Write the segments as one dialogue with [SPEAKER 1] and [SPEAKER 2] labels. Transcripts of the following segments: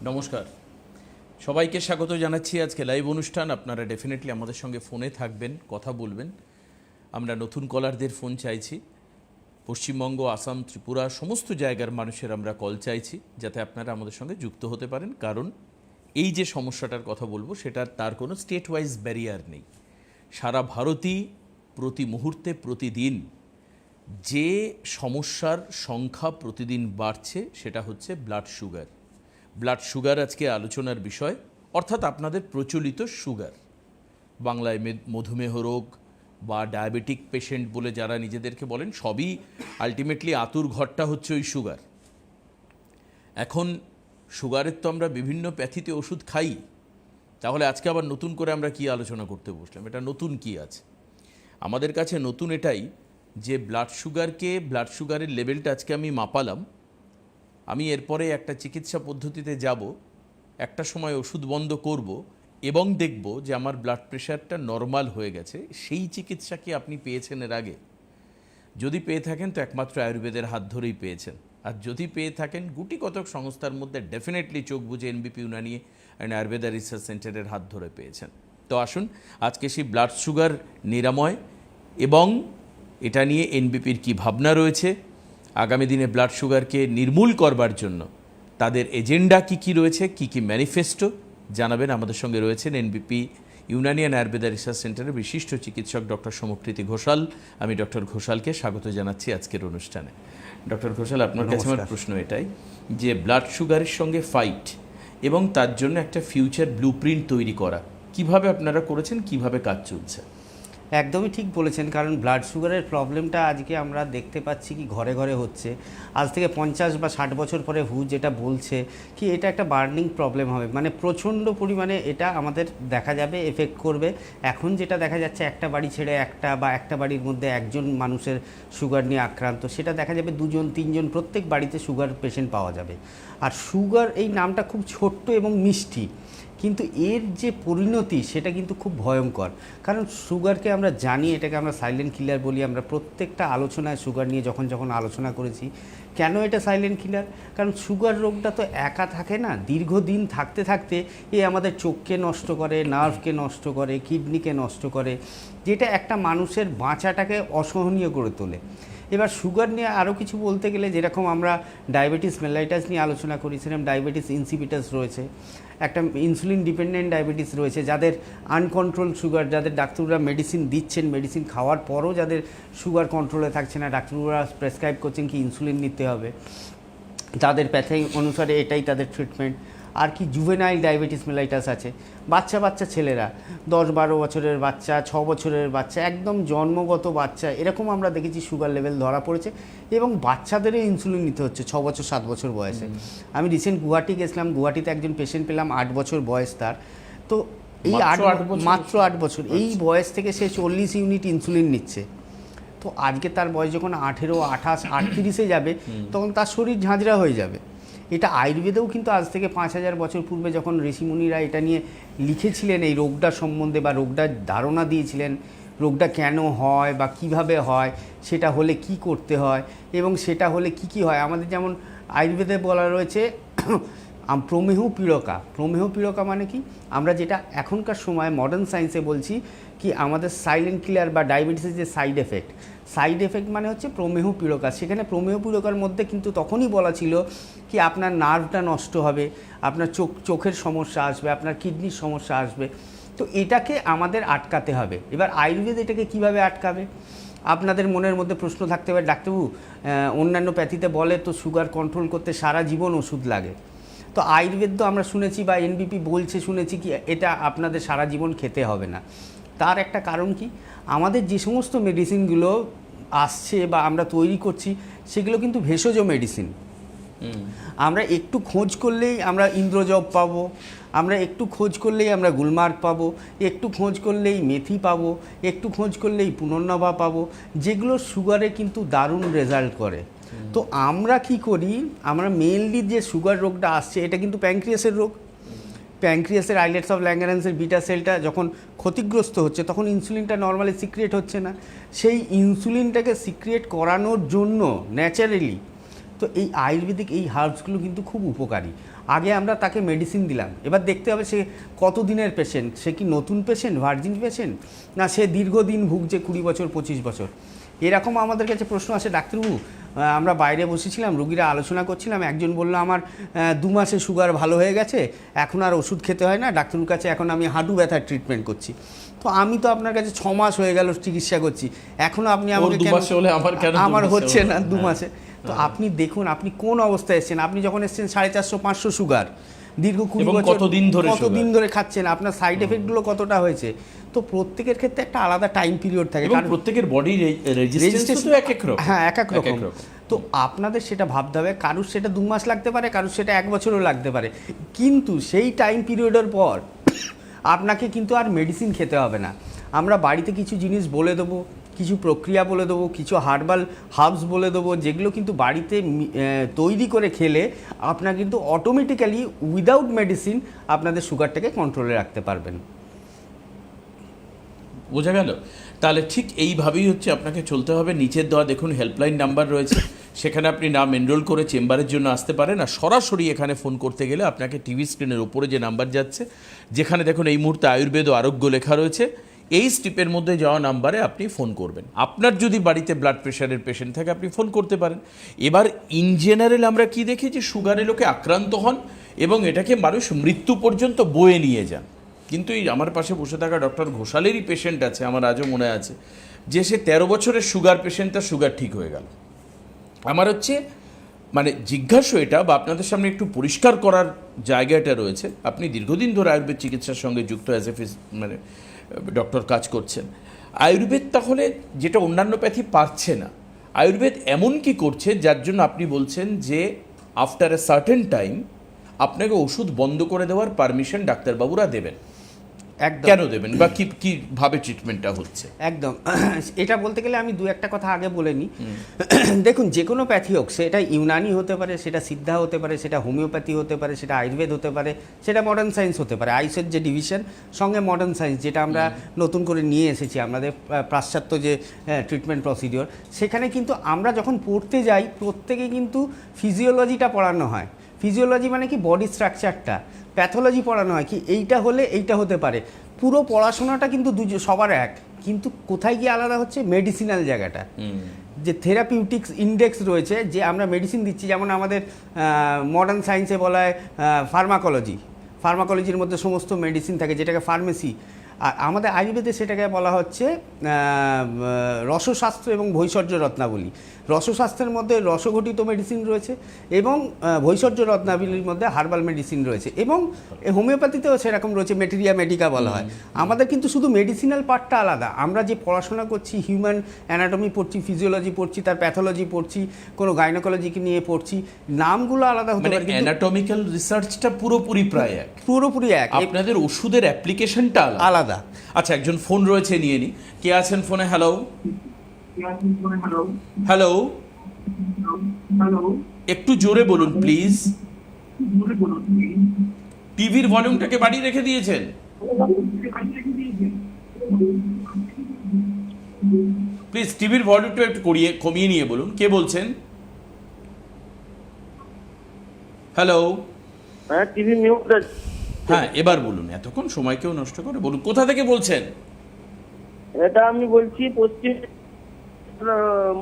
[SPEAKER 1] নমস্কার, সবাইকে স্বাগত জানাচ্ছি আজকে লাইভ অনুষ্ঠান। আপনারা ডেফিনেটলি আমাদের সঙ্গে ফোনে থাকবেন, কথা বলবেন। আমরা নতুন কলারদের ফোন চাইছি। পশ্চিমবঙ্গ, আসাম, ত্রিপুরা সমস্ত জায়গার মানুষের আমরা কল চাইছি, যাতে আপনারা আমাদের সঙ্গে যুক্ত হতে পারেন। কারণ এই যে সমস্যাটার কথা বলবো সেটার তার কোনো স্টেট ওয়াইজ ব্যারিয়ার নেই। সারা ভারতই প্রতি মুহূর্তে প্রতিদিন যে সমস্যার সংখ্যা প্রতিদিন বাড়ছে সেটা হচ্ছে ব্লাড সুগার। ব্লাড সুগার আজকে আলোচনার বিষয়, অর্থাৎ আপনাদের প্রচলিত সুগার, বাংলায় মধুমেহ রোগ বা ডায়াবেটিক পেশেন্ট বলে যারা নিজেদেরকে বলেন, সবই আলটিমেটলি আতুর ঘরটা হচ্ছে ওই সুগার। এখন সুগারের তো আমরা বিভিন্ন প্যাথিতে ওষুধ খাই, তাহলে আজকে আবার নতুন করে আমরা কি আলোচনা করতে বসলাম? এটা নতুন কি আছে আমাদের কাছে? নতুন এটাই যে ব্লাড সুগারের লেভেলটা আজকে আমি মাপালাম। আমি এরপরে একটা চিকিৎসা পদ্ধতিতে যাব, একটা সময় ওষুধ বন্ধ করব এবং দেখব যে আমার ব্লাড প্রেশারটা নর্মাল হয়ে গেছে। সেই চিকিৎসা কি আপনি পেয়েছেন এর আগে? যদি পেয়ে থাকেন তো একমাত্র আয়ুর্বেদের হাত ধরেই পেয়েছেন। আর যদি পেয়ে থাকেন গুটি কতক সংস্থার মধ্যে ডেফিনেটলি চোখ বুঝে এনবিপি ইউনানি অ্যান্ড আয়ুর্বেদা রিসার্চ সেন্টারের হাত ধরে পেয়েছেন। তো আসুন আজকে সেই ব্লাড সুগার নিরাময় এবং এটা নিয়ে এনবিপির কী ভাবনা রয়েছে, আগামী দিনে ব্লাড সুগারকে নির্মূল করবার জন্য তাদের এজেন্ডা কি রয়েছে, কি ম্যানিফেস্টো জানাবেন। আমাদের সঙ্গে রয়েছেন এনবিপি ইউনানি অ্যান্ড আয়ুর্বেদা রিসার্চ সেন্টারের বিশিষ্ট চিকিৎসক ডক্টর সমকৃতি ঘোষাল। আমি ডক্টর ঘোষালকে স্বাগত জানাচ্ছি আজকের অনুষ্ঠানে। ডক্টর ঘোষাল, আপনার কাছে আমার প্রশ্ন এটাই যে ব্লাড সুগারের সঙ্গে ফাইট এবং তার জন্য একটা ফিউচার ব্লুপ্রিন্ট তৈরি করা কিভাবে আপনারা করেছেন, কিভাবে কাজ চলছে?
[SPEAKER 2] একদমই ঠিক বলেছেন, কারণ ব্লাড সুগারের প্রবলেমটা আজকে আমরা দেখতে পাচ্ছি কি ঘরে ঘরে হচ্ছে। আজ থেকে 50 বা 60 বছর পরে যেটা বলছে কি এটা একটা বার্নিং প্রবলেম হবে, মানে প্রচণ্ড পরিমাণে এটা আমাদের দেখা যাবে, এফেক্ট করবে। এখন যেটা দেখা যাচ্ছে একটা বাড়ি ছেড়ে একটা বাড়ির মধ্যে একজন মানুষের সুগার নিয়ে আক্রান্ত, সেটা দেখা যাবে 2জন 3জন প্রত্যেক বাড়িতে সুগার পেশেন্ট পাওয়া যাবে। আর সুগার এই নামটা খুব ছোট্ট এবং মিষ্টি, কিন্তু এর যে পরিণতি সেটা কিন্তু খুব ভয়ঙ্কর। কারণ সুগারকে আমরা জানি, এটাকে আমরা সাইলেন্ট কিলার বলি। আমরা প্রত্যেকটা আলোচনায় সুগার নিয়ে যখন আলোচনা করেছি, কেন এটা সাইলেন্ট কিলার? কারণ সুগার রোগটা তো একা থাকে না, দীর্ঘদিন থাকতে থাকতে এ আমাদের চোখকে নষ্ট করে, নার্ভকে নষ্ট করে, কিডনিকে নষ্ট করে, যেটা একটা মানুষের বাঁচাটাকে অসহনীয় করে তোলে। এবার সুগার নিয়ে আরও কিছু বলতে গেলে, যেরকম আমরা ডায়াবেটিস মেলাইটাস নিয়ে আলোচনা করেছিলাম, ডায়াবেটিস ইনসিপিটাস রয়েছে, একটা ইনসুলিন ডিপেন্ডেন্ট ডায়াবেটিস রয়েছে, যাদের আনকন্ট্রোল সুগার, যাদের ডাক্তাররা মেডিসিন দিচ্ছেন, মেডিসিন খাওয়ার পরও যাদের সুগার কন্ট্রোলে থাকছে না, ডাক্তাররা প্রেসক্রাইব করছেন কি ইনসুলিন নিতে হবে, তাদের প্যাথি অনুসারে এটাই তাদের ট্রিটমেন্ট। আর কি জুভেনাইল ডায়াবেটিস মেলাইটাস আছে, বাচ্চা ছেলেরা, 10-12 বছরের বাচ্চা, 6 বছরের বাচ্চা, একদম জন্মগত বাচ্চা, এরকম আমরা দেখেছি সুগার লেভেল ধরা পড়েছে এবং বাচ্চাদেরও ইনসুলিন নিতে হচ্ছে 6 বছর 7 বছর বয়সে। আমি রিসেন্ট গুয়াহাটি গেছিলাম, গুয়াহাটিতে একজন পেশেন্ট পেলাম, 8 বছর বয়স তার। তো এই মাত্র 8 বছর, এই বয়স থেকে সে 40 ইউনিট ইনসুলিন নিচ্ছে। তো আজকে তার বয়স যখন 18, 28, 38-এ যাবে, তখন তার শরীর ঝাঁঝরা হয়ে যাবে। এটা আয়ুর্বেদেও কিন্তু আজ থেকে 5000 বছর পূর্বে যখন ঋষিমুনিরা এটা নিয়ে লিখেছিলেন, এই রোগটা সম্বন্ধে বা রোগটার ধারণা দিয়েছিলেন, রোগটা কেন হয় বা কিভাবে হয়, সেটা হলে কি করতে হয় এবং সেটা হলে কি হয়। আমাদের যেমন আয়ুর্বেদে বলা রয়েছে প্রমেহ পীড়কা। প্রমেহ পীড়কা মানে কি? আমরা যেটা এখনকার সময় মডার্ন সায়েন্সে বলছি কি আমাদের সাইলেন্ট কিলার বা ডায়াবেটিসের যে সাইড এফেক্ট মানে হচ্ছে প্রমেহ পীড়কা। সেখানে প্রমেহ পীড়কার মধ্যে কিন্তু তখনই বলা ছিল কি আপনার নার্ভটা নষ্ট হবে, আপনার চোখের সমস্যা আসবে, আপনার কিডনির সমস্যা আসবে। তো এটাকে আমাদের আটকাতে হবে। এবার আয়ুর্বেদ এটাকে কিভাবে আটকাবে? আপনাদের মনের মধ্যে প্রশ্ন থাকতে পারে, ডাক্তারবাবু অন্যান্য প্যাথিতে বলে তো সুগার কন্ট্রোল করতে সারা জীবন ওষুধ লাগে, তো আয়ুর্বেদ তো আমরা শুনেছি বা এনবিপি বলছে শুনেছি কি এটা আপনাদের সারা জীবন খেতে হবে না। তার একটা কারণ কি, আমাদের যে সমস্ত মেডিসিনগুলো আসছে বা আমরা তৈরি করছি সেগুলো কিন্তু ভেষজ মেডিসিন। আমরা একটু খোঁজ করলেই আমরা ইন্দ্রজব পাবো, আমরা একটু খোঁজ করলেই আমরা গুলমার্গ পাবো, একটু খোঁজ করলেই মেথি পাবো, একটু খোঁজ করলেই পুনর্নভা পাবো, যেগুলো সুগারে কিন্তু দারুণ রেজাল্ট করে। তো আমরা কি করি, আমরা মেইনলি যে সুগার রোগটা আসছে এটা কিন্তু প্যানক্রিয়াসের রোগ। প্যানক্রিয়াসের আইলেটস অফ ল্যাঙ্গারেন্সের বিটা সেলটা যখন ক্ষতিগ্রস্ত হচ্ছে তখন ইনসুলিনটা নর্মালি সিক্রিয়েট হচ্ছে না। সেই ইনসুলিনটাকে সিক্রিয়েট করানোর জন্য ন্যাচারালি তো এই আয়ুর্বেদিক এই হার্বসগুলো কিন্তু খুব উপকারী। আগে আমরা তাকে মেডিসিন দিলাম, এবার দেখতে হবে সে কতদিনের পেশেন্ট, সে কি নতুন পেশেন্ট, ভার্জিন পেশেন্ট, না সে দীর্ঘদিন ভুগছে 20 বছর 25 বছর। এরকম আমাদের কাছে প্রশ্ন আসে, ডাক্তারবাবু আমরা বাইরে বসেছিলাম, রুগীরা আলোচনা করছিলাম, একজন বলল আমার 2 মাসে সুগার ভালো হয়ে গেছে, এখন আর ওষুধ খেতে হয় না, ডাক্তারের কাছে এখন আমি হাঁটু ব্যথার ট্রিটমেন্ট করছি। তো আমি তো আপনার কাছে 6 মাস হয়ে গেল চিকিৎসা করছি, এখনও আপনি আমাকে আমার হচ্ছে না 2 মাসে। তো আপনি দেখুন আপনি কোন অবস্থায় এসেছেন। আপনি যখন এসেছেন 450-500 সুগার, দীর্ঘ 20 বছর কতদিন ধরে খাচ্ছেন, আপনার সাইড এফেক্টগুলো কতটা হয়েছে। তো প্রত্যেকের ক্ষেত্রে একটা আলাদা টাইম পিরিয়ড থাকে,
[SPEAKER 1] কারণ প্রত্যেকের বডি রেজিস্ট্যান্স তো এক এক রকম।
[SPEAKER 2] হ্যাঁ, এক এক রকম। তো আপনাদের সেটা ভাবতে হবে, কারুর সেটা 2 মাস লাগতে পারে, কারুর সেটা 1 বছরও লাগতে পারে, কিন্তু সেই টাইম পিরিয়ডের পর আপনাকে কিন্তু আর মেডিসিন খেতে হবে না। আমরা বাড়িতে কিছু জিনিস বলে দেবো, কিছু প্রক্রিয়া বলে দেবো, কিছু হার্বস বলে দেবো, যেগুলো কিন্তু বাড়িতে তৈরি করে খেলে আপনার কিন্তু অটোমেটিক্যালি উইদাউট মেডিসিন আপনাদের সুগারটাকে কন্ট্রোলে রাখতে পারবেন।
[SPEAKER 1] বোঝা গেল? তাহলে ঠিক এইভাবেই হচ্ছে আপনাকে চলতে হবে। নিচের দেওয়া দেখুন হেল্পলাইন নাম্বার রয়েছে, সেখানে আপনি নাম এনরোল করে চেম্বারের জন্য আসতে পারেন। আর সরাসরি এখানে ফোন করতে গেলে আপনাকে টিভি স্ক্রিনের ওপরে যে নাম্বার যাচ্ছে, যেখানে দেখুন এই মুহূর্তে আয়ুর্বেদ ও আরোগ্য লেখা রয়েছে, এই স্টিপের মধ্যে যাওয়া নাম্বারে আপনি ফোন করবেন। আপনার যদি বাড়িতে ব্লাড প্রেশারের পেশেন্ট থাকে আপনি ফোন করতে পারেন। এবার ইন জেনারেল আমরা কি দেখি যে সুগারে লোকে আক্রান্ত হন এবং এটাকে মানুষ মৃত্যু পর্যন্ত বয়ে নিয়ে যান। কিন্তু এই আমার পাশে বসে থাকা ডক্টর ঘোষালেরই পেশেন্ট আছে, আমার আজও মনে আছে, যে সে 13 বছরের সুগার পেশেন্ট, তার সুগার ঠিক হয়ে গেল। আমার হচ্ছে মানে জিজ্ঞাসা এটা, বা আপনাদের সামনে একটু পরিষ্কার করার জায়গাটা রয়েছে, আপনি দীর্ঘদিন ধরে আয়ুর্বেদ চিকিৎসার সঙ্গে যুক্ত অ্যাজ এ মানে ডক্টর কাজ করছেন। আয়ুর্বেদ তাহলে যেটা অন্যান্য প্যাথি পারছে না, আয়ুর্বেদ এমন কি করছে যার জন্য আপনি বলছেন যে আফটার এ সার্টেন টাইম আপনাকে ওষুধ বন্ধ করে দেওয়ার পারমিশন ডাক্তারবাবুরা দেবেন?
[SPEAKER 2] একদম।
[SPEAKER 1] কেন দেবেন, বা কিভাবে ট্রিটমেন্টটা হচ্ছে?
[SPEAKER 2] একদম, এটা বলতে গেলে আমি 2-1টা কথা আগে বলে নিই। দেখুন, যে কোনো প্যাথি হোক, সেটা ইউনানি হতে পারে, সেটা সিদ্ধা হতে পারে, সেটা হোমিওপ্যাথি হতে পারে, সেটা আয়ুর্বেদ হতে পারে, সেটা মডার্ন সায়েন্স হতে পারে। আয়ুষের যে ডিভিশন সঙ্গে মডার্ন সায়েন্স, যেটা আমরা নতুন করে নিয়ে এসেছি আমাদের পাশ্চাত্য যে ট্রিটমেন্ট প্রসিডিওর, সেখানে কিন্তু আমরা যখন পড়তে যাই প্রত্যেকে কিন্তু ফিজিওলজিটা পড়ানো হয়। ফিজিওলজি মানে কি, বডি স্ট্রাকচারটা। প্যাথোলজি পড়ানো হয় কি এইটা হলে এইটা হতে পারে। পুরো পড়াশোনাটা কিন্তু সবার এক, কিন্তু কোথায় গিয়ে আলাদা হচ্ছে মেডিসিনাল জায়গাটা, যে থেরাপিউটিক্স ইন্ডেক্স রয়েছে, যে আমরা মেডিসিন দিচ্ছি। যেমন আমাদের মডার্ন সায়েন্সে বলা হয় ফার্মাকোলজির মধ্যে সমস্ত মেডিসিন থাকে, যেটাকে ফার্মেসি। আর আমাদের আয়ুর্বেদে সেটাকে বলা হচ্ছে রসশাস্ত্র এবং ভৈষজ্য রত্নাবলী। রসশাস্ত্রের মধ্যে রসঘটিত মেডিসিন রয়েছে এবং ভৈষজ্য রত্নাবলীর মধ্যে হার্বাল মেডিসিন রয়েছে, এবং হোমিওপ্যাথিতেও সেরকম রয়েছে, মেটেরিয়া মেডিকা বলা হয়। আমাদের কিন্তু শুধু মেডিসিনাল পার্টটা আলাদা। আমরা যে পড়াশোনা করছি, হিউম্যান অ্যানাটমি পড়ছি, ফিজিওলজি পড়ছি, তার প্যাথোলজি পড়ছি, কোনো গাইনোকোলজিকে নিয়ে পড়ছি, নামগুলো আলাদা হতে পারে, কিন্তু
[SPEAKER 1] অ্যানাটমিক্যাল রিসার্চটা পুরোপুরি প্রায় এক,
[SPEAKER 2] পুরোপুরি এক।
[SPEAKER 1] আপনাদের ওষুধের অ্যাপ্লিকেশনটা
[SPEAKER 2] আলাদা।
[SPEAKER 1] আচ্ছা, একজন ফোন রয়েছে, নিয়ে নি। কে আছেন ফোনে? হ্যালো হ্যালো, একটু জোরে বলুন প্লিজ। টিভির ভলিউমটাকে বাড়িয়ে রেখে দিয়েছেন? প্লিজ টিভির ভলিউমটা একটু কমিয়ে নিয়ে বলুন। কে বলছেন? হ্যালো।
[SPEAKER 3] হ্যাঁ, টিভি মিউট।
[SPEAKER 1] হ্যাঁ, এবার বলুন, এতক্ষণ সময় কেউ নষ্ট করে। বলুন, কোথা থেকে বলছেন?
[SPEAKER 3] এটা আমি বলছি পশ্চিম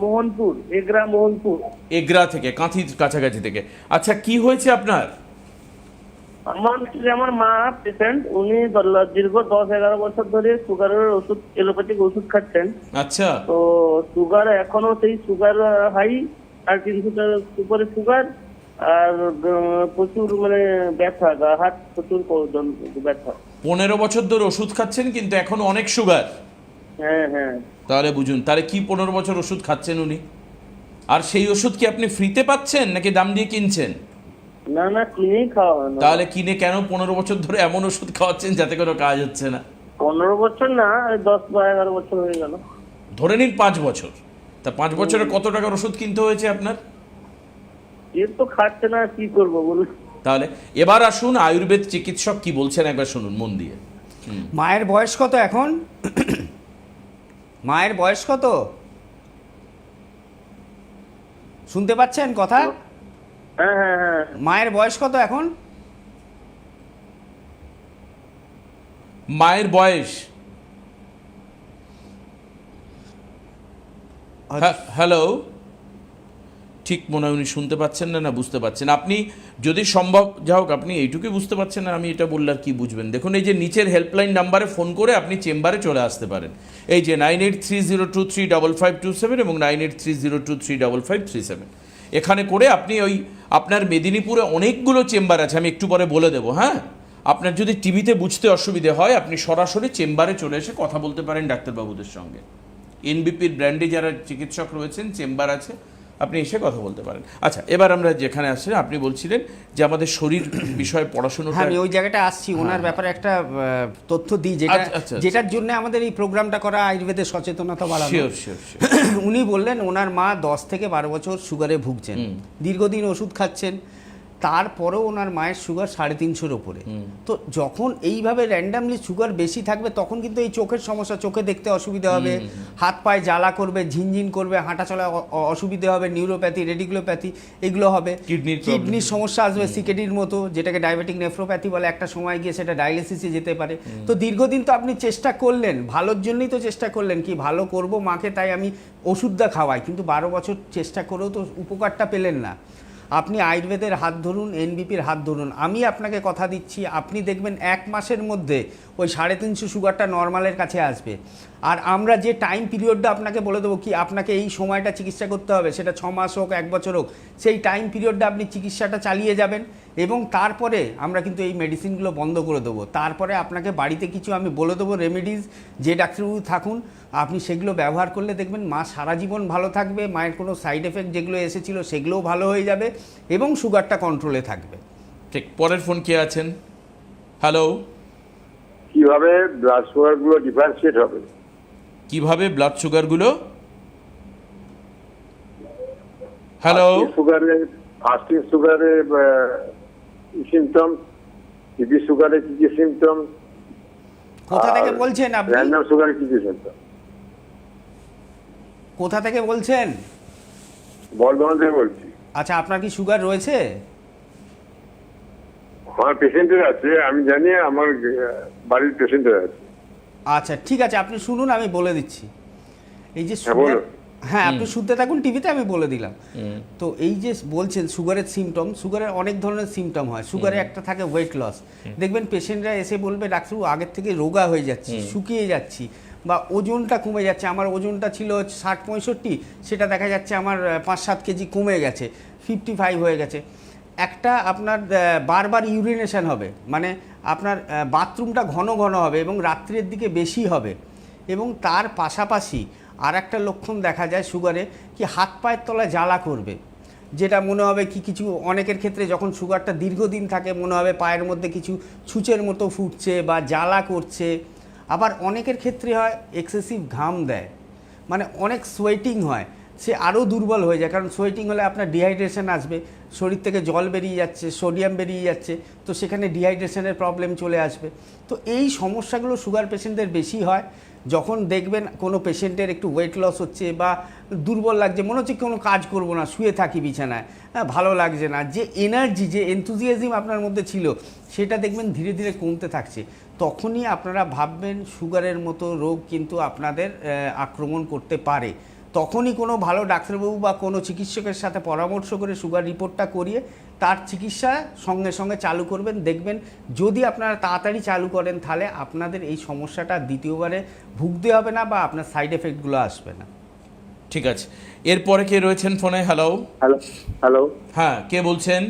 [SPEAKER 3] মোহনপুর, এগরা মোহনপুর।
[SPEAKER 1] এগরা থেকে, কাঁথির কাছাকাছি থেকে। আচ্ছা, কি হয়েছে আপনার?
[SPEAKER 3] আমার মা পেশেন্ট, উনি দীর্ঘ 10-11 বছর ধরে সুগারের ওষুধ, এলোপ্যাথিক ওষুধ খাচ্ছেন।
[SPEAKER 1] আচ্ছা।
[SPEAKER 3] তো সুগার এখনো সেই সুগার হাই, আর 300টার উপরে সুগার, আর প্রচুর মানে ব্যথা, গা হাত প্রচুর ব্যথা।
[SPEAKER 1] 15 বছর ধরে ওষুধ খাচ্ছেন, কিন্তু এখন অনেক সুগার।
[SPEAKER 3] হ্যাঁ হ্যাঁ।
[SPEAKER 1] তাহলে বুঝুন, তাহলে কি 15 বছর ওষুধ খাচ্ছেন উনি? আর সেই ওষুধ কি আপনি ফ্রিতে পাচ্ছেন নাকি দাম দিয়ে কিনছেন?
[SPEAKER 3] না না, কিনেই খাওয়া হয় না।
[SPEAKER 1] তাহলে কিনে কেন 15 বছর ধরে এমন ওষুধ খাওয়াচ্ছেন যাতে কোনো কাজ হচ্ছে না?
[SPEAKER 3] 15 বছর না, 10 বা 11 বছর হয়ে গেল।
[SPEAKER 1] ধরে নিন 5 বছর। তা 5 বছরে কত টাকার ওষুধ কিনতে হয়েছে আপনার?
[SPEAKER 3] এর তো খাচ্ছে না, কি করবো বলুন।
[SPEAKER 1] তাহলে এবার আসুন, আয়ুর্বেদ চিকিৎসক কি বলছেন একবার শুনুন মন দিয়ে।
[SPEAKER 2] মায়ের বয়স কত এখন? মায়ের বয়স কত? শুনতে পাচ্ছেন কথা?
[SPEAKER 3] হ্যাঁ হ্যাঁ হ্যাঁ।
[SPEAKER 2] মায়ের বয়স কত এখন?
[SPEAKER 1] মায়ের বয়স, হ্যালো, ঠিক মনে হয় উনি শুনতে পাচ্ছেন না, না বুঝতে পাচ্ছেন। আপনি যদি সম্ভব যা হোক, আপনি এইটুকুই বুঝতে পারছেন না, আমি এটা বললে আর কি বুঝবেন। দেখুন, এই যে নিচের হেল্পলাইন নাম্বারে ফোন করে আপনি চেম্বারে চলে আসতে পারেন, এই যে 9830235527 এবং 9830235537, এখানে করে আপনি ওই আপনার মেদিনীপুরে অনেকগুলো চেম্বার আছে, আমি একটু পরে বলে দেবো। হ্যাঁ, আপনার যদি টিভিতে বুঝতে অসুবিধে হয়, আপনি সরাসরি চেম্বারে চলে এসে কথা বলতে পারেন ডাক্তারবাবুদের সঙ্গে। এনবিপির ব্র্যান্ডে যারা চিকিৎসক রয়েছেন, চেম্বার আছে, আপনি এসে কথা বলতে পারেন। আচ্ছা, এবার আমরা যেখানে আসছেন, আপনি বলছিলেন যে আমাদের শরীর বিষয়ে পড়াশোনাটা।
[SPEAKER 2] হ্যাঁ, আমি ওই জায়গাটা আসছি। ওনার ব্যাপারে একটা তথ্য দিই, যেটা যেটার জন্য আমাদের এই প্রোগ্রামটা করা, আয়ুর্বেদের সচেতনতা বাড়ানো।
[SPEAKER 1] Sure sure.
[SPEAKER 2] উনি বললেন ওনার মা 10 থেকে 12 বছর সুগারে ভুগছেন, দীর্ঘদিন ওষুধ খাচ্ছেন, তারপরেও ওনার মায়ের সুগার 350-এর ওপরে। তো যখন এইভাবে র্যান্ডামলি সুগার বেশি থাকবে, তখন কিন্তু এই চোখের সমস্যা, চোখে দেখতে অসুবিধা হবে, হাত পায়ে জ্বালা করবে, ঝিনঝিন করবে, হাঁটা চলা অসুবিধা হবে, নিউরোপ্যাথি, রেডিকুলোপ্যাথি এগুলো হবে, কিডনির সমস্যা আসবে, সিকেডির মতো, যেটাকে ডায়াবেটিক নেফ্রোপ্যাথি বলে। একটা সময় গিয়ে সেটা ডায়ালিসিসে যেতে পারে। তো দীর্ঘদিন তো আপনি চেষ্টা করলেন, ভালোর জন্যই তো চেষ্টা করলেন, কি ভালো করব মাকে, তাই আমি ওষুধটা খাওয়াই, কিন্তু 12 বছর চেষ্টা করেও তো উপকারটা পেলেন না। আপনি আয়ুর্বেদের হাত ধরুন, এনবিপির হাত ধরুন, আমি আপনাকে কথা দিচ্ছি, আপনি দেখবেন 1 মাসের মধ্যে ওই 350 সুগারটা নর্মালের কাছে আসবে। আর আমরা যে টাইম পিরিয়ডটা আপনাকে বলে দেবো, কি আপনাকে এই সময়টা চিকিৎসা করতে হবে, সেটা 6 মাস হোক, 1 বছর হোক, সেই টাইম পিরিয়ডটা আপনি চিকিৎসাটা চালিয়ে যাবেন, এবং তারপরে আমরা কিন্তু এই মেডিসিনগুলো বন্ধ করে দেবো। তারপরে আপনাকে বাড়িতে কিছু আমি বলে দেবো রেমেডিজ, যে ডাক্তারবাবু থাকুন, আপনি সেগুলো ব্যবহার করলে দেখবেন মা সারা জীবন ভালো থাকবে, মায়ের কোনো সাইড এফেক্ট যেগুলো এসেছিল সেগুলোও ভালো হয়ে যাবে, এবং সুগারটা কন্ট্রোলে থাকবে।
[SPEAKER 1] ঠিক, পরের ফোন কে আছেন? হ্যালো,
[SPEAKER 4] কিভাবে ব্লাড সুগার গুলো ডিফারেন্সিয়েট হবে?
[SPEAKER 1] কিভাবে ব্লাড সুগারগুলো? হ্যালো,
[SPEAKER 4] ফাস্টিং সুগারে সিমটম, টিবি সুগারে কি কি সিমটম,
[SPEAKER 2] কোথা থেকে বলছেন আপনি?
[SPEAKER 4] র্যান্ডাম সুগারে কি কি সিমটম?
[SPEAKER 2] কোথা থেকে বলছেন?
[SPEAKER 4] বর্ধমান থেকে বলছি।
[SPEAKER 2] আচ্ছা, আপনার কি সুগার রয়েছে?
[SPEAKER 4] আমার পেশেন্টের আছে, আমি জানি, আমার বাড়ির পেশেন্টের আছে।
[SPEAKER 2] আচ্ছা, ঠিক আছে, আপনি শুনুন, আমি বলে দিচ্ছি। এই যে
[SPEAKER 4] হ্যাঁ, বলুন।
[SPEAKER 2] হ্যাঁ, আপনি শুনতে থাকুন, টিভিতে আমি বলে দিলাম। তো এই যে বলছেন সুগারের সিমটম, সুগারের অনেক ধরনের সিমটম হয়। সুগারে একটা থাকে ওয়েট লস, দেখবেন পেশেন্টরা এসে বলবে ডাক্তারবাবু আগের থেকে রোগা হয়ে যাচ্ছি, শুকিয়ে যাচ্ছি, বা ওজনটা কমে যাচ্ছে, আমার ওজনটা ছিল 60-65, সেটা দেখা যাচ্ছে আমার 5-7 কেজি কমে গেছে, 55 হয়ে গেছে। একটা আপনার বারবার ইউরিনেশন হবে, মানে আপনার বাথরুমটা ঘন ঘন হবে এবং রাত্রের দিকে বেশি হবে, এবং তার পাশাপাশি আর একটা লক্ষণ দেখা যায় সুগারে, কি হাত পায়ের তলায় জ্বালা করবে, যেটা মনে হবে কি কিছু, অনেকের ক্ষেত্রে যখন সুগারটা দীর্ঘদিন থাকে মনে হবে পায়ের মধ্যে কিছু ছুঁচের মতো ফুটছে বা জ্বালা করছে। আবার অনেকের ক্ষেত্রে হয় এক্সেসিভ ঘাম দেয়, মানে অনেক সোয়েটিং হয়, সে আরও দুর্বল হয়ে যায়, কারণ সোয়েটিং হলে আপনার ডিহাইড্রেশন আসবে, শরীর থেকে জল বেরিয়ে যাচ্ছে, সোডিয়াম বেরিয়ে যাচ্ছে, তো সেখানে ডিহাইড্রেশনের প্রবলেম চলে আসবে। তো এই সমস্যাগুলো সুগার পেশেন্টদের বেশি হয়। যখন দেখবেন কোনো পেশেন্টের একটু ওয়েট লস হচ্ছে বা দুর্বল লাগছে, মনে হচ্ছে কোনো কাজ করবো না, শুয়ে থাকি বিছানায়, ভালো লাগছে না, যে এনার্জি, যে এনথুজিয়াজম আপনার মধ্যে ছিল, সেটা দেখবেন ধীরে ধীরে কমতে থাকছে, তখনই আপনারা ভাববেন সুগারের মতো রোগ কিন্তু আপনাদের আক্রমণ করতে পারে। তখনই কোনো ভালো ডাক্তারবাবু বা কোনো চিকিৎসকের সাথে পরামর্শ করে সুগার রিপোর্টটা করিয়ে তার চিকিৎসা সঙ্গে সঙ্গে চালু করবেন। দেখবেন যদি আপনারা তাড়াতাড়ি চালু করেন, তাহলে আপনাদের এই সমস্যাটা দ্বিতীয়বারে ভুগতে হবে না বা আপনার সাইড এফেক্টগুলো আসবে না।
[SPEAKER 1] ঠিক আছে, এরপরে কে রয়েছেন ফোনে? হ্যালো,
[SPEAKER 4] হ্যালো হ্যালো,
[SPEAKER 1] হ্যাঁ, কে বলছেন?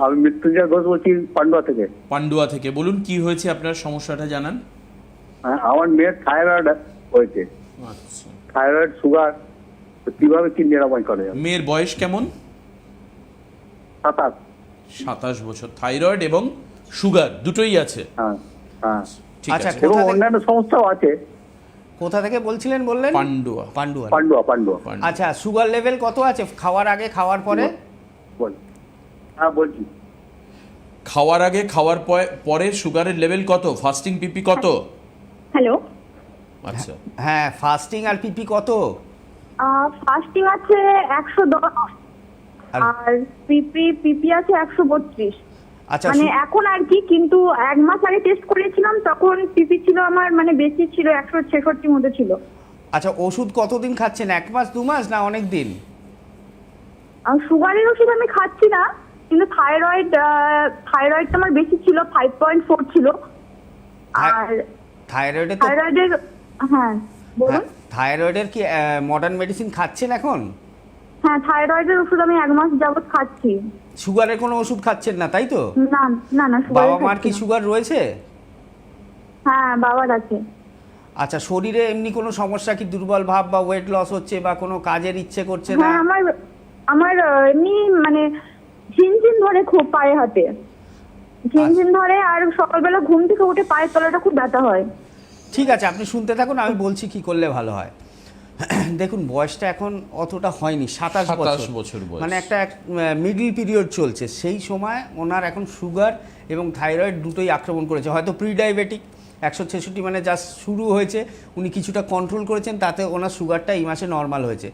[SPEAKER 4] আমি মৃত্যুঞ্জয় ঘোষ বলছি, পান্ডুয়া থেকে।
[SPEAKER 1] পান্ডুয়া থেকে বলুন, কি হয়েছে, আপনার সমস্যাটা জানান।
[SPEAKER 4] আমার মেয়ের থাইরয়েড হয়েছে,
[SPEAKER 1] আচ্ছা,
[SPEAKER 4] থাইরয়েড সুগার, কিভাবে কি নিরাময় করে?
[SPEAKER 1] মেয়ের বয়স কেমন? 27 বছর, থাইরয়েড এবং সুগার দুটোই আছে।
[SPEAKER 4] হ্যাঁ হ্যাঁ,
[SPEAKER 1] ঠিক
[SPEAKER 2] আচ্ছা,
[SPEAKER 1] আছে,
[SPEAKER 4] এবং অন্যান্য সমস্যাও আছে।
[SPEAKER 2] কোথা থেকে বলছিলেন বললেন?
[SPEAKER 1] পান্ডুয়া।
[SPEAKER 2] পান্ডুয়া।
[SPEAKER 4] পান্ডুয়া পান্ডুয়া।
[SPEAKER 2] আচ্ছা, সুগার লেভেল কত আছে খাওয়ার আগে, খাওয়ার পরে?
[SPEAKER 4] বল। হ্যাঁ বলছি,
[SPEAKER 1] খাওয়ার আগে খাওয়ার পরে সুগারের লেভেল কত? ফাস্টিং পিপি কত?
[SPEAKER 5] হ্যালো,
[SPEAKER 1] আচ্ছা,
[SPEAKER 2] হ্যাঁ, ফাস্টিং আর পিপি কত?
[SPEAKER 5] ফাস্টিং আছে 110, আর পিপি আছে 132।
[SPEAKER 2] আচ্ছা
[SPEAKER 5] মানে এখন আর কি, কিন্তু 1 মাস আগে টেস্ট করেছিলাম তখন পিপি ছিল আমার মানে বেশি ছিল, 166 মধ্যে ছিল।
[SPEAKER 2] আচ্ছা ওষুধ কতদিন খাচ্ছেন, 1 মাস 2 মাস না অনেক দিন?
[SPEAKER 5] আর সুগারের ওষুধ আমি খাচ্ছি না, কিন্তু থাইরয়েডটা আমার বেশি ছিল, 5.4 ছিল। আর
[SPEAKER 2] থাইরয়েডের
[SPEAKER 5] হ্যাঁ বলুন।
[SPEAKER 2] থাইরয়েডের কি মডার্ন মেডিসিন খাচ্ছেন এখন?
[SPEAKER 5] হ্যাঁ, থাইরয়েডের ওষুধ আমি 1 মাস যাবত খাচ্ছি।
[SPEAKER 2] সুগারের কোনো ওষুধ খাচ্ছেন না তাই তো?
[SPEAKER 5] না না না,
[SPEAKER 2] বাবা মার কি সুগার রয়েছে?
[SPEAKER 5] হ্যাঁ, বাবার আছে।
[SPEAKER 2] আচ্ছা শরীরে এমনি কোনো সমস্যা কি, দুর্বল ভাব বা ওয়েট লস হচ্ছে বা কোনো কাজের ইচ্ছে করছে না?
[SPEAKER 5] হ্যাঁ, আমার এমনি মানে ঝিনঝিন ধরে খুব পায়ে হাতে, ঝিনঝিন ধরে, আর সকালবেলা ঘুম থেকে উঠে পায়ের তলাটা খুব ব্যথা হয়।
[SPEAKER 2] ঠিক আছে আপনি শুনতে থাকুন, আমি বলছি কি করলে ভালো হয়। দেখুন বয়সটা এখন অতটা হয়নি, 27
[SPEAKER 1] বছর বয়স,
[SPEAKER 2] মানে একটা মিডল পিরিয়ড চলছে, সেই সময় ওনার এখন সুগার এবং থাইরয়েড দুটোই আক্রমণ করেছে। হয়তো প্রি ডায়াবেটিক 166 মানে জাস্ট শুরু হয়েছে, উনি কিছুটা কন্ট্রোল করেছেন, তাতে ওনার সুগারটা এই মাসে নর্মাল হয়েছে।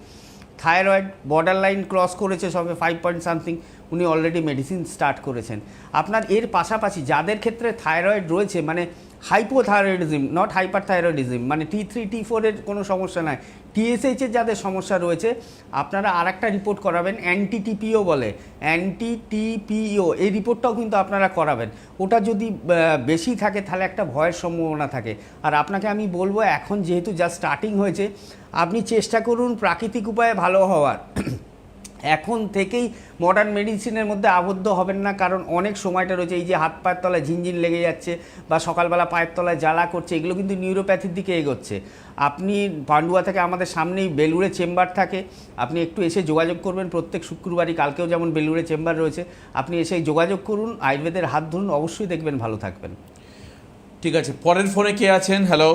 [SPEAKER 2] থাইরয়েড বর্ডার লাইন ক্রস করেছে সবে 5 পয়েন্ট সামথিং, উনি অলরেডি মেডিসিন স্টার্ট করেছেন। আপনার এর পাশাপাশি যাদের ক্ষেত্রে থাইরয়েড রয়েছে, মানে হাইপোথাইরয়েডিজম নট হাইপারথাইরয়েডিজম, মানে T3 T4 এর কোনো সমস্যা নাই, TSH এর যাদের সমস্যা রয়েছে আপনারা আরেকটা রিপোর্ট করাবেন, অ্যান্টি টিপিও বলে, অ্যান্টি টিপিও, এই রিপোর্টটাও কিন্তু আপনারা করাবেন। ওটা যদি বেশি থাকে তাহলে একটা ভয়ের সম্ভাবনা থাকে। আর আপনাকে আমি বলবো এখন যেহেতু যা স্টার্টিং হয়েছে, আপনি চেষ্টা করুন প্রাকৃতিক উপায়ে ভালো হওয়ার। এখন থেকেই মডার্ন মেডিসিনের মধ্যে আবদ্ধ হবেন না, কারণ অনেক সময়টা রয়েছে। এই যে হাত পায়ের তলায় ঝিনঝিন লেগে যাচ্ছে বা সকালবেলা পায়ের তলায় জ্বালা করছে, এগুলো কিন্তু নিউরোপ্যাথির দিকে এগোচ্ছে। আপনি পান্ডুয়া থেকে আমাদের সামনেই বেলুড়ে চেম্বার থাকে, আপনি একটু এসে যোগাযোগ করবেন প্রত্যেক শুক্রবারই, কালকেও যেমন বেলুড়ে চেম্বার রয়েছে, আপনি এসে যোগাযোগ করুন, আয়ুর্বেদের হাত ধরুন, অবশ্যই দেখবেন ভালো থাকবেন।
[SPEAKER 1] ঠিক আছে, পরের ফোনে কে আছেন? হ্যালো।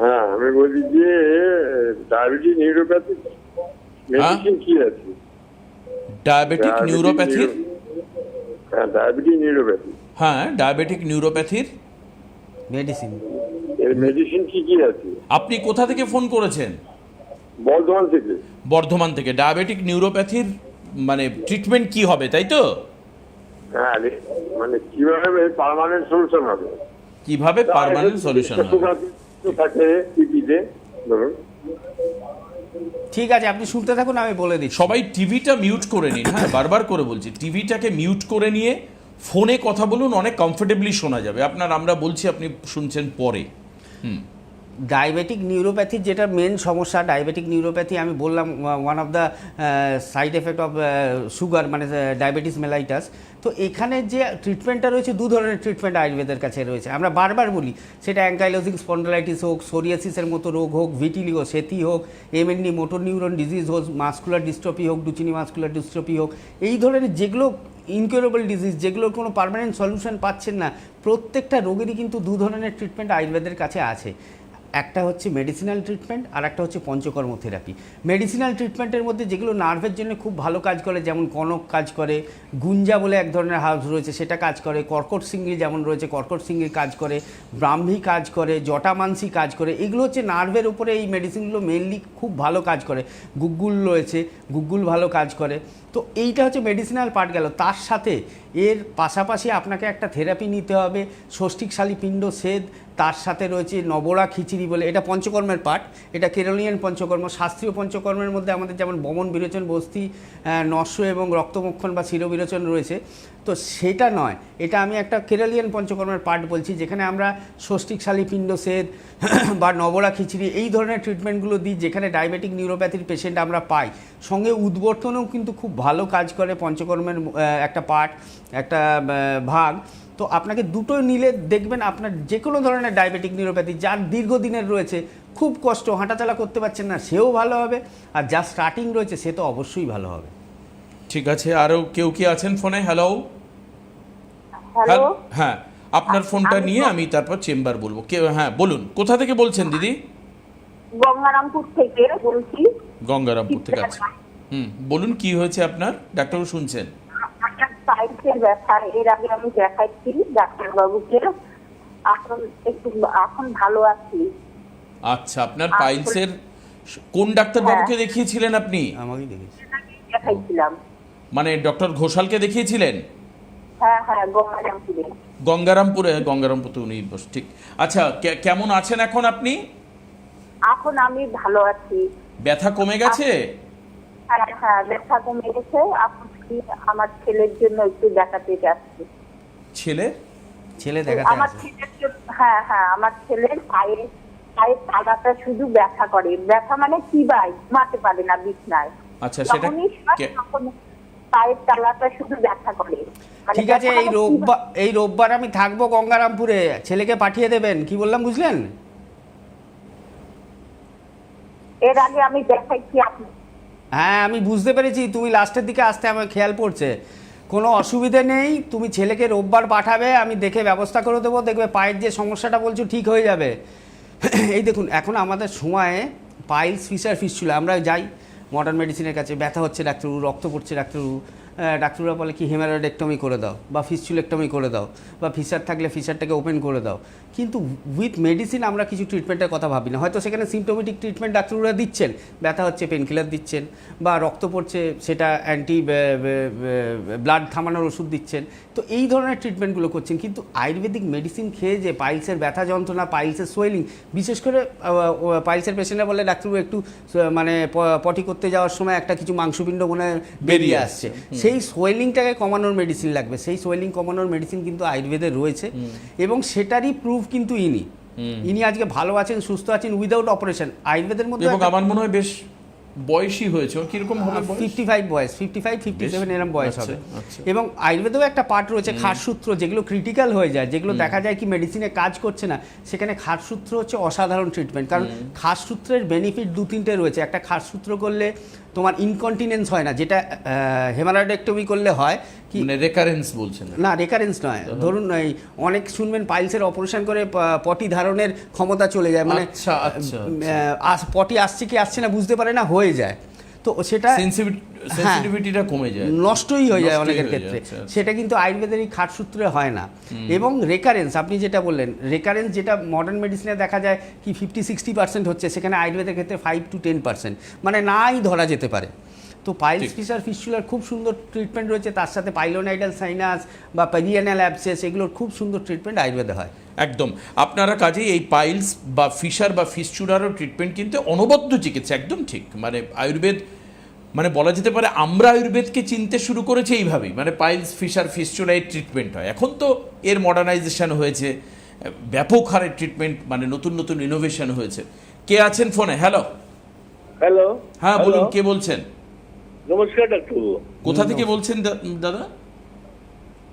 [SPEAKER 4] হ্যাঁ আমি বলি যে ডায়াবেটিস নিউরোপ্যাথি মেডিসিন কি আছে?
[SPEAKER 1] ডায়াবেটিক নিউরোপ্যাথির?
[SPEAKER 4] হ্যাঁ ডায়াবেটিস নিউরোপ্যাথি,
[SPEAKER 1] হ্যাঁ ডায়াবেটিক নিউরোপ্যাথির
[SPEAKER 2] মেডিসিন
[SPEAKER 4] এর মেডিসিন কি কি আছে?
[SPEAKER 1] আপনি কোথা থেকে ফোন করেছেন?
[SPEAKER 4] বর্ধমান থেকে।
[SPEAKER 1] বর্ধমান থেকে। ডায়াবেটিক নিউরোপ্যাথির মানে ট্রিটমেন্ট কি হবে তাই তো?
[SPEAKER 4] হ্যাঁ মানে কিভাবে পার্মানেন্ট সলিউশন হবে?
[SPEAKER 1] কিভাবে পার্মানেন্ট সলিউশন হবে?
[SPEAKER 4] থাকে টিভিতে ধরুন।
[SPEAKER 2] ঠিক আছে আপনি শুনতে থাকুন, আমি বলে দিচ্ছি।
[SPEAKER 1] সবাই টিভিটা মিউট করে নিন, হ্যাঁ বারবার করে বলছি, টিভিটাকে মিউট করে নিয়ে ফোনে কথা বলুন, অনেক কমফোর্টেবলি শোনা যাবে আপনার। আমরা বলছি আপনি শুনছেন পরে।
[SPEAKER 2] ডায়াবেটিক নিউরোপ্যাথির যেটা মেন সমস্যা, ডায়াবেটিক নিউরোপ্যাথি আমি বললাম one of the side effect of sugar, মানে ডায়াবেটিস মেলাইটাস। তো এখানে যে ট্রিটমেন্টটা রয়েছে, দু ধরনের ট্রিটমেন্ট আয়ুর্বেদের কাছে রয়েছে। আমরা বারবার বলি সেটা অ্যাঙ্কাইলোজিং স্পন্ডালাইটিস হোক, সোরিয়াসিসের মতো রোগ হোক, ভিটিলিগো, সেথি হোক, এমএনডি মোটর নিউরন ডিজিজ হোক, মাসকুলার ডিস্ট্রফি হোক, ডুচিনি মাসকুলার ডিস্ট্রফি হোক, এই ধরনের যেগুলো ইনকিউরেবল ডিজিজ, যেগুলোর কোনো পার্মানেন্ট সলিউশন পাচ্ছেন না, প্রত্যেকটা রোগেরই কিন্তু দু ধরনের ট্রিটমেন্ট আয়ুর্বেদের কাছে আছে। একটা হচ্ছে মেডিসিনাল ট্রিটমেন্ট আর একটা হচ্ছে পঞ্চকর্ম থেরাপি। মেডিসিনাল ট্রিটমেন্টের মধ্যে যেগুলো নার্ভের জন্য খুব ভালো কাজ করে, যেমন কনক কাজ করে, গুঞ্জা বলে এক ধরনের হার্বস রয়েছে সেটা কাজ করে, কর্কট সিংড়ি যেমন রয়েছে কর্কট সিংড়ি কাজ করে, ব্রাহ্মী কাজ করে, জটামানসি কাজ করে। এগুলো হচ্ছে নার্ভের উপরে এই মেডিসিনগুলো মেনলি খুব ভালো কাজ করে। গুগ্গুল রয়েছে, গুগ্গুল ভালো কাজ করে। তো এইটা হচ্ছে মেডিসিনাল পার্ট গেল। তার সাথে এর পাশাপাশি আপনাকে একটা থেরাপি নিতে হবে, ষষ্ঠিকশালী পিণ্ড সেদ, তার সাথে রয়েছে নবরা খিচুড়ি বলে, এটা পঞ্চকর্মের পার্ট, এটা কেরলিয়ান পঞ্চকর্ম। শাস্ত্রীয় পঞ্চকর্মের মধ্যে আমাদের যেমন বমন বিরেচন, বস্তি, নস্য এবং রক্তমক্ষণ বা শিরবিরেচন রয়েছে, তো সেটা নয়, এটা আমি একটা কেরলিয়ান পঞ্চকর্মের পার্ট বলছি, যেখানে আমরা ষষ্ঠিকশালী পিণ্ড সেদ বা নবরা খিচুড়ি এই ধরনের ট্রিটমেন্টগুলো দিই, যেখানে ডায়াবেটিক নিউরোপ্যাথির পেশেন্ট আমরা পাই। সঙ্গে উদ্বর্তনেও কিন্তু খুব ভালো কাজ করে, পঞ্চকর্মের একটা পার্ট, একটা ভাগ। তো আপনাকে দুটো নিলে দেখবেন আপনার যে কোনো ধরনের ডায়াবেটিক নিউরোপ্যাথি, যার দীর্ঘদিনের রয়েছে, খুব কষ্ট, হাঁটাচলা করতে পারছেন না, সেও ভালো হবে, আর যা স্টার্টিং রয়েছে সে তো অবশ্যই ভালো হবে।
[SPEAKER 1] ঠিক আছে, আরও কেউ কি আছেন ফোনে? হ্যালো।
[SPEAKER 5] হ্যালো।
[SPEAKER 1] হ্যাঁ আপনার ফোনটা নিয়ে আমি তারপর চেম্বার বলবো। কেউ, হ্যাঁ বলুন, কোথা থেকে বলছেন দিদি?
[SPEAKER 5] গঙ্গারামপুর থেকে বলছি।
[SPEAKER 1] গঙ্গারামপুর থেকে। আচ্ছা বলুন কি হয়েছে আপনার? ডাক্তারবাবু শুনছেন।
[SPEAKER 5] আমার পাইলসের ব্যথা, এর আগে আমি দেখাইছি ডাক্তারবাবুকে, এখন ভালো আছি।
[SPEAKER 1] আচ্ছা আপনার পাইলসের কোন ডাক্তারবাবুকে দেখিয়েছিলেন আপনি?
[SPEAKER 2] আমাকেই দেখেছি।
[SPEAKER 6] দেখাইছিলাম।
[SPEAKER 1] মানে ডক্টর ঘোষালকে দেখিয়েছিলেন?
[SPEAKER 6] হ্যাঁ হ্যাঁ, গঙ্গারামপুরে।
[SPEAKER 1] গঙ্গারামপুর তো উনি ঠিক। আচ্ছা, কেমন আছেন এখন আপনি?
[SPEAKER 6] এখন আমি ভালো আছি।
[SPEAKER 1] ব্যথা কমে গেছে?
[SPEAKER 6] হ্যাঁ হ্যাঁ, ব্যথা কমে গেছে। এখন কি আমার ছেলের জন্য একটু দেখাতে যাচ্ছি।
[SPEAKER 2] ছেলে দেখাতে
[SPEAKER 6] আমার
[SPEAKER 2] আছে?
[SPEAKER 6] ছেলের জন্য, হ্যাঁ হ্যাঁ, আমার ছেলের পায়ের তালাটা শুধু ব্যথা করে। ব্যথা মানে চিবাই, ঘুমাতে পারে না বিছনায়।
[SPEAKER 1] আচ্ছা, সেটা
[SPEAKER 6] তখন পায়ের তালাটা শুধু ব্যথা করে। মানে
[SPEAKER 2] ঠিক আছে, এই রোববার আমি থাকবো গঙ্গারামপুরে, ছেলেকে পাঠিয়ে দেবেন। কি বললাম বুঝলেন?
[SPEAKER 6] এর আগে আমি দেখাইছি আপনি।
[SPEAKER 2] হ্যাঁ, আমি বুঝতে পেরেছি, তুমি লাস্টের দিকে আসতে আমার খেয়াল পড়ছে। কোনো অসুবিধে নেই, তুমি ছেলেকে রোববার পাঠাবে, আমি দেখে ব্যবস্থা করে দেবো। দেখবে পায়ের যে সমস্যাটা বলছো ঠিক হয়ে যাবে। এই দেখুন, এখন আমাদের সময়ে পাইলস, ফিশার, ফিস্টুলা, আমরা যাই মডার্ন মেডিসিনের কাছে, ব্যথা হচ্ছে ডাক্তারবাবু, রক্ত পড়ছে ডাক্তারবাবু, ডাক্তাররা বলে কি হেমারয়েডেক্টমি করে দাও বা ফিস্চুলেক্টমি করে দাও, বা ফিশার থাকলে ফিশারটাকে ওপেন করে দাও। কিন্তু উইথ মেডিসিন আমরা কিছু ট্রিটমেন্টের কথা ভাবি না। হয়তো সেখানে সিমটোমেটিক ট্রিটমেন্ট ডাক্তাররা দিচ্ছেন, ব্যথা হচ্ছে পেনকিলার দিচ্ছেন, বা রক্ত পড়ছে সেটা অ্যান্টি ব্লাড থামানোর ওষুধ দিচ্ছেন। তো এই ধরনের ট্রিটমেন্টগুলো করছেন। কিন্তু আয়ুর্বেদিক মেডিসিন খেয়ে যে পাইলসের ব্যথা যন্ত্রণা, পাইলসের সোয়েলিং, বিশেষ করে পাইলসের পেশেন্টরা বলে ডাক্তারবাবু একটু মানে পটি করতে যাওয়ার সময় একটা কিছু মাংসপিণ্ড মনে বেরিয়ে আসছে, সেই সোয়েলিংটাকে কমানোর মেডিসিন লাগবে। সেই সোয়েলিং কমানোর মেডিসিন কিন্তু আয়ুর্বেদে রয়েছে, এবং সেটারই প্রুফ কিন্তু ইনি আজকে ভালো আছেন, সুস্থ আছেন উইদাউট অপারেশন। আয়ুর্বেদের মধ্যে
[SPEAKER 1] এবং আমার মনে হয় বেশ বয়সী হয়েছে। ওর কিরকম হবে?
[SPEAKER 2] 55 বয়স, 55 57 এরকম বয়স হবে।
[SPEAKER 1] আচ্ছা।
[SPEAKER 2] এবং আয়ুর্বেদেও একটা পার্ট রয়েছে খাটসূত্র, যেগুলো ক্রিটিক্যাল হয়ে যায়, যেগুলো দেখা যায় কি মেডিসিনে কাজ করছে না, সেখানে খাটসূত্র হচ্ছে অসাধারণ ট্রিটমেন্ট। কারণ খাটসূত্রের বেনিফিট 2-3টে রয়েছে। একটা, খাটসূত্র করলে তোমার ইনকন্টিনেন্স হয় না, যেটা হেমারয়েডেক্টমি করলে হয়। কি
[SPEAKER 1] মানে রেকারেন্স বলছেন?
[SPEAKER 2] না, রেকারেন্স নয়। ধরুন এই অনেক শুনবেন পাইলসের অপারেশন করে পটি ধারণের ক্ষমতা চলে যায়, মানে পটি আসছে কি আসছে না বুঝতে পারে না, হয়ে যায়। তো সেটা
[SPEAKER 1] সেনসিটিভিটিটা কমে যায়,
[SPEAKER 2] নষ্টই হয়ে যায় অনেকের ক্ষেত্রে। সেটা কিন্তু আয়ুর্বেদের এই খাটসূত্রে হয় না। এবং রেকারেন্স, আপনি যেটা বললেন, রেকারেন্স যেটা মডার্ন মেডিসিনে দেখা যায় কি 50-60% হচ্ছে, সেখানে আয়ুর্বেদের ক্ষেত্রে 5-10%, মানে নাই ধরা যেতে পারে। তো পাইলস, ফিশার, ফিস্চুলার খুব সুন্দর ট্রিটমেন্ট রয়েছে। তার সাথে পাইলোনাইডাল সাইনাস বা পেরিয়ানাল অ্যাবসেস, এগুলোর খুব সুন্দর ট্রিটমেন্ট আয়ুর্বেদে হয়।
[SPEAKER 1] একদম। আপনারা কাজেই এই পাইলস বা ফিশার বা ফিস্চুলারও ট্রিটমেন্ট কিন্তু অনবদ্য চিকিৎসা, একদম ঠিক। মানে আয়ুর্বেদ, মানে বলা যেতে পারে আমরা আয়ুর্বেদকে চিনতে শুরু করেছি এইভাবেই, মানে পাইলস, ফিশার, ফিস্চুলা এর ট্রিটমেন্ট হয়। এখন তো এর মডার্নাইজেশন হয়েছে, ব্যাপক হারে ট্রিটমেন্ট, মানে নতুন নতুন ইনোভেশন হয়েছে। কে আছেন ফোনে? হ্যালো।
[SPEAKER 3] হ্যালো।
[SPEAKER 1] হ্যাঁ বলুন, কে বলছেন?
[SPEAKER 3] নমস্কার ডাক্তারবাবু।
[SPEAKER 1] কোথা থেকে বলছেন দাদা?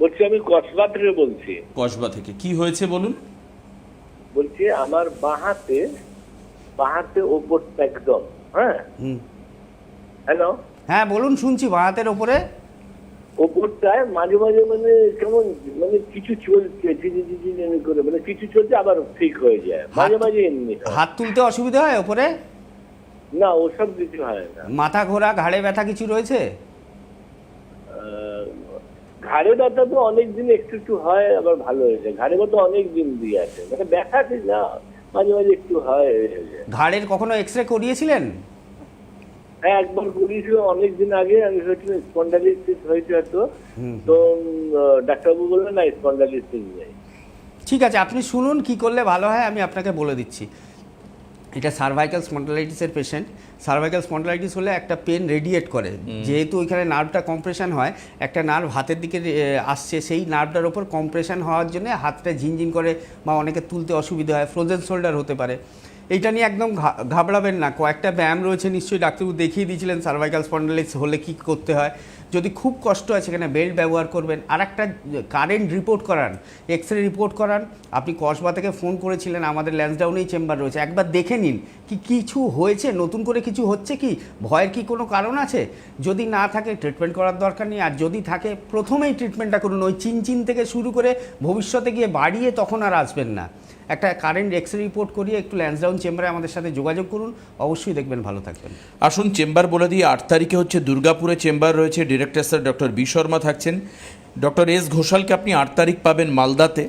[SPEAKER 3] বলছি আমি কসবা থেকে বলছি।
[SPEAKER 1] কসবা থেকে। কি হয়েছে বলুন?
[SPEAKER 3] বলছি আমার বাঁ হাতে ওপরটা একদম, হ্যাঁ। হ্যালো।
[SPEAKER 2] হ্যাঁ বলুন, শুনছি। বাঁ হাতের ওপরে
[SPEAKER 3] ওপরটায় মাঝে মাঝে মানে কেমন মানে কিছু চলছে, করে মানে কিছু চলছে আবার ঠিক হয়ে যায়, মাঝে মাঝে এমনি।
[SPEAKER 2] হাত তুলতে অসুবিধা হয় ওপরে?
[SPEAKER 3] না, ওসব কিছু হয় না।
[SPEAKER 2] মাথা ঘোরা, ঘাড়ে ব্যথা কিছু রয়েছে?
[SPEAKER 3] ঘাড়ে ব্যথা তো অনেকদিন একটু হয়, আবার ভালো হয়ে যায়। ঘাড়ে ব্যথা অনেক দিন দিয়ে আছে, মানে ব্যথা ঠিক না, মাঝে মাঝে একটু হয়।
[SPEAKER 2] ঘাড়ের কখনো এক্সরে করিয়েছিলেন?
[SPEAKER 3] হ্যাঁ, একবার করিয়েছিল অনেকদিন আগে। আমি হয়েছিল স্পন্ডাইলিসিস হয়েছে হয়তো, তো ডাক্তারবাবু বললেন না স্পন্ডাইলিসিস নেই।
[SPEAKER 2] ঠিক আছে, আপনি শুনুন কি করলে ভালো হয়, আমি আপনাকে বলে দিচ্ছি। এটা সার্ভাইকাল স্পন্ডালাইটিসের পেশেন্ট। সার্ভাইকাল স্পন্ডালাইটিস হলে একটা পেন রেডিয়েট করে, যেহেতু ওইখানে নার্ভটা কম্প্রেশন হয়, একটা নার্ভ হাতের দিকে আসছে, সেই নার্ভটার ওপর কম্প্রেশন হওয়ার জন্য হাতটা ঝিনঝিন করে, বা অনেকে তুলতে অসুবিধা হয়, ফ্রোজেন শোল্ডার হতে পারে। এইটা নিয়ে একদম ঘাবড়াবেন না। কয়েকটা ব্যায়াম রয়েছে, নিশ্চয়ই ডাক্তারবাবু দেখিয়ে দিয়েছিলেন সার্ভাইকাল স্পন্ডালাইটিস হলে কী করতে হয়। যদি খুব কষ্ট হয় সেখানে বেল্ট ব্যবহার করবেন। আর একটা, কারেন্ট রিপোর্ট করান, এক্সরে রিপোর্ট করান। আপনি কসবা থেকে ফোন করেছিলেন, আমাদের ল্যান্সডাউনেই চেম্বার রয়েছে, একবার দেখে নিন কি কিছু হয়েছে, নতুন করে কিছু হচ্ছে কি, ভয়ের কি কোনো কারণ আছে। যদি না থাকে ট্রিটমেন্ট করার দরকার নেই, আর যদি থাকে প্রথমেই ট্রিটমেন্টটা করুন। ওই চিনচিন থেকে শুরু করে ভবিষ্যতে গিয়ে বাড়িয়ে তখন আর আসবেন না। একটা কারেন্ট এক্সরে রিপোর্ট করিয়ে একটু ল্যান্সডাউন চেম্বারে আমাদের সাথে যোগাযোগ করুন, অবশ্যই দেখবেন ভালো থাকবেন।
[SPEAKER 1] আসুন চেম্বার বলে দিই। 8 তারিখে হচ্ছে দুর্গাপুরে চেম্বার রয়েছে। Director sir doctor B Sharma থাকছেন। ডক্টর এস ঘোষালকে আপনি 8 তারিখ পাবেন মালদাতে।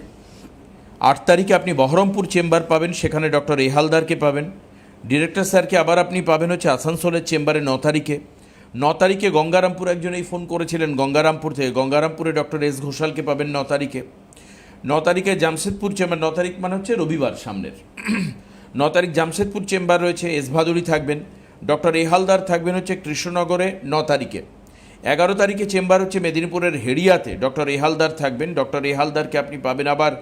[SPEAKER 1] 8 তারিখে আপনি বহরমপুর চেম্বার পাবেন, সেখানে ডক্টর এ হালদারকে পাবেন। ডিরেক্টর স্যারকে আবার আপনি পাবেন হচ্ছে আসানসোলের চেম্বারে 9 তারিখে। 9 তারিখে গঙ্গারামপুর একজন এই ফোন করেছিলেন গঙ্গারামপুর থেকে, গঙ্গারামপুরে ডক্টর এস ঘোষালকে পাবেন 9 তারিখে। 9 তারিখে জামশেদপুর চেম্বার, 9 তারিখ মানে হচ্ছে রবিবার সামনের, 9 তারিখ জামশেদপুর চেম্বার রয়েছে, এস ভাদুরী থাকবেন। ডক্টর এ হালদার থাকবেন হচ্ছে কৃষ্ণনগরে 9 তারিখে। 11 তারিখে চেম্বার হচ্ছে মেদিনীপুরের হেড়িয়াতে, ডক্টর এ হালদার থাকবেন। ডক্টর এ হালদারকে আপনি পাবেন আবার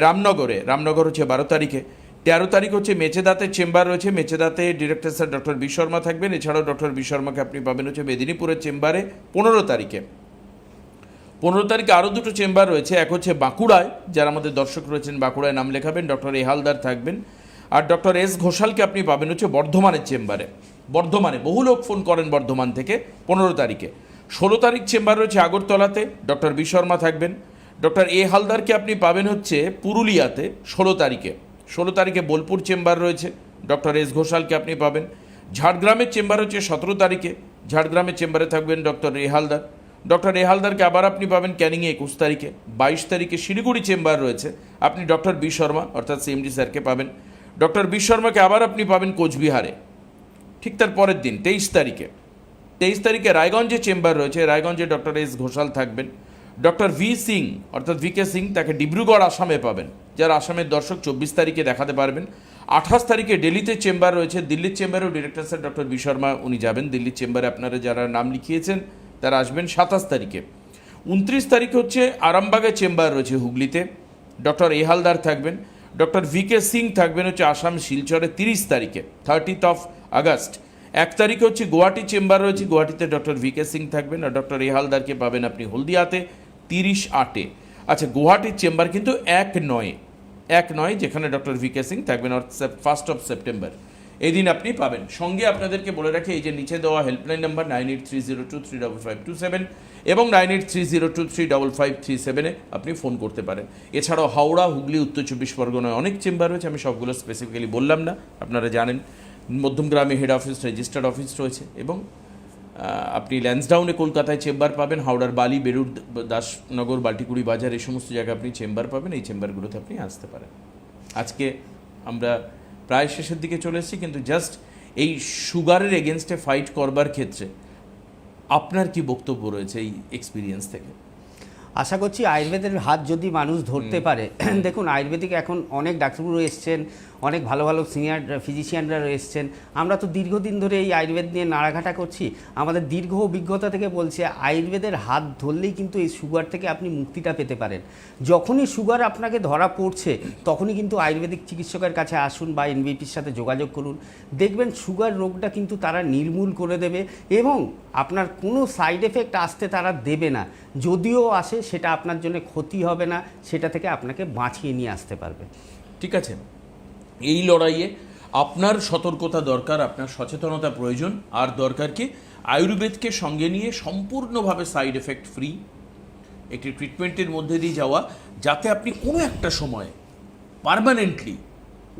[SPEAKER 1] রামনগরে, রামনগর হচ্ছে 12 তারিখে। 13 তারিখ হচ্ছে মেচেদাতে চেম্বার রয়েছে, মেচেদাতে director sir doctor B Sharma থাকবেন। এছাড়াও ডক্টর বি শর্মাকে আপনি পাবেন হচ্ছে মেদিনীপুরের চেম্বারে 15 তারিখে। 15 তারিখে আরও দুটো চেম্বার রয়েছে, এক হচ্ছে বাঁকুড়ায়, যারা আমাদের দর্শক রয়েছেন বাঁকুড়ায় নাম লেখাবেন, ডক্টর এ হালদার থাকবেন। আর ডক্টর এস ঘোষালকে আপনি পাবেন হচ্ছে বর্ধমানের চেম্বারে, বর্ধমানে বহু লোক ফোন করেন বর্ধমান থেকে 15 তারিখে। 16 তারিখ চেম্বার রয়েছে আগরতলাতে, ডক্টর বি শর্মা থাকবেন। ডক্টর এ হালদারকে আপনি পাবেন হচ্ছে পুরুলিয়াতে 16 তারিখে। 16 তারিখে বোলপুর চেম্বার রয়েছে, ডক্টর এস ঘোষালকে আপনি পাবেন। ঝাড়গ্রামের চেম্বার হচ্ছে 17 তারিখে, ঝাড়গ্রামের চেম্বারে থাকবেন doctor A Haldar. Doctor A হালদারকে আবার আপনি পাবেন ক্যানিংয়ে 21 তারিখে। 22 তারিখে শিলিগুড়ি চেম্বার রয়েছে, আপনি ডক্টর বি শর্মা অর্থাৎ সিএমডি স্যারকে পাবেন। ডক্টর বি শর্মাকে আবার আপনি পাবেন কোচবিহারে ঠিক তার পরের দিন 23 তারিখে। 23 তারিখে রায়গঞ্জে চেম্বার রয়েছে, রায়গঞ্জে ডক্টর এস ঘোষাল থাকবেন। ডক্টর ভি সিং অর্থাৎ ভিকে সিং, তাকে ডিব্রুগড় আসামে পাবেন, যারা আসামের দর্শক 24 তারিখে দেখাতে পারবেন। 28 তারিখে দিল্লিতে চেম্বার রয়েছে, দিল্লির চেম্বারেও director sir doctor B Sharma উনি যাবেন। দিল্লির চেম্বারে আপনারা যারা নাম লিখিয়েছেন তারা আসবেন 27 তারিখে। 29 তারিখে হচ্ছে আরামবাগে চেম্বার রয়েছে হুগলিতে, ডক্টর এ হালদার থাকবেন। ডক্টর ভিকে সিং থাকবেন হচ্ছে আসাম শিলচরে 30 তারিখে, 30 আগস্ট। 1 তারিখে হচ্ছে গুয়াহাটি চেম্বার রয়েছে, গুয়াহাটিতে ডক্টর ভিকে সিং থাকবেন। আর ডক্টর এ হালদারকে পাবেন আপনি হলদিয়াতে 30/8-এ। আচ্ছা, গুয়াহাটির চেম্বার কিন্তু 1 যেখানে ডক্টর ভিকে সিং থাকবেন, অর্থাৎ 1 সেপ্টেম্বর এই দিন আপনি পাবেন। সঙ্গে আপনাদেরকে বলে রাখি, এই যে নিচে দেওয়া হেল্পলাইন নাম্বার 9830235527 এবং 9830235537-এ আপনি ফোন করতে পারেন। এছাড়াও হাওড়া, হুগলি, উত্তর 24 পরগনায় অনেক চেম্বার রয়েছে, আমি সবগুলো স্পেসিফিক্যালি বললাম না, আপনারা জানেন। মধ্যমগ্রামে হেড অফিস, রেজিস্টার্ড অফিস রয়েছে এবং আপনি ল্যান্সডাউনে কলকাতায় চেম্বার পাবেন, হাওড়ার বালি, বেরুর, দাসনগর, বাল্টিকুড়ি বাজার, এই সমস্ত জায়গায় আপনি চেম্বার পাবেন। এই চেম্বারগুলোতে আপনি আসতে পারেন। আজকে আমরা প্রায় শেষের দিকে চলে এসেছি, কিন্তু জাস্ট এই সুগারের এগেনস্টে ফাইট করবার ক্ষেত্রে আপনার কি বক্তব্য রয়েছে এই এক্সপিরিয়েন্স থেকে?
[SPEAKER 2] আশা করছি আয়ুর্বেদের হাত যদি মানুষ ধরতে পারে, দেখুন আয়ুর্বেদিক এখন অনেক ডাক্তারবাবু এসছেন, অনেক ভালো ভালো সিনিয়র ফিজিশিয়ানরা এসছেন। আমরা তো দীর্ঘদিন ধরে এই আয়ুর্বেদ নিয়ে নাড়াঘাটা করছি, আমাদের দীর্ঘ অভিজ্ঞতা থেকে বলছে আয়ুর্বেদের হাত ধরলেই কিন্তু এই সুগার থেকে আপনি মুক্তিটা পেতে পারেন। যখনই সুগার আপনাকে ধরা পড়ছে তখনই কিন্তু আয়ুর্বেদিক চিকিৎসকের কাছে আসুন বা এনভিপির সাথে যোগাযোগ করুন, দেখবেন সুগার রোগটা কিন্তু তারা নির্মূল করে দেবে এবং আপনার কোনো সাইড এফেক্ট আসতে তারা দেবে না। যদিও আসে সেটা আপনার জন্য ক্ষতি হবে না, সেটা থেকে আপনাকে বাঁচিয়ে নিয়ে আসতে পারবে।
[SPEAKER 1] ঠিক আছে, এই লড়াইয়ে আপনার সতর্কতা দরকার, আপনার সচেতনতা প্রয়োজন। আর দরকার কি, আয়ুর্বেদকে সঙ্গে নিয়ে সম্পূর্ণভাবে সাইড এফেক্ট ফ্রি একটি ট্রিটমেন্টের মধ্যে দিয়ে যাওয়া, যাতে আপনি কোনো একটা সময় পার্মানেন্টলি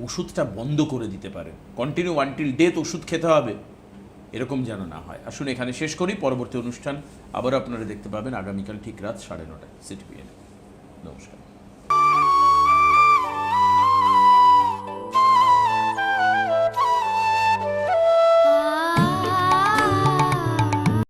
[SPEAKER 1] ওষুধটা বন্ধ করে দিতে পারেন। কন্টিনিউ আনটিল ডেথ ওষুধ খেতে হবে এরকম যেন না হয়। আসুন এখানে শেষ করি, পরবর্তী অনুষ্ঠান আবার আপনারা দেখতে পাবেন আগামীকাল ঠিক রাত 9:30 সিটিপিএনে। নমস্কার।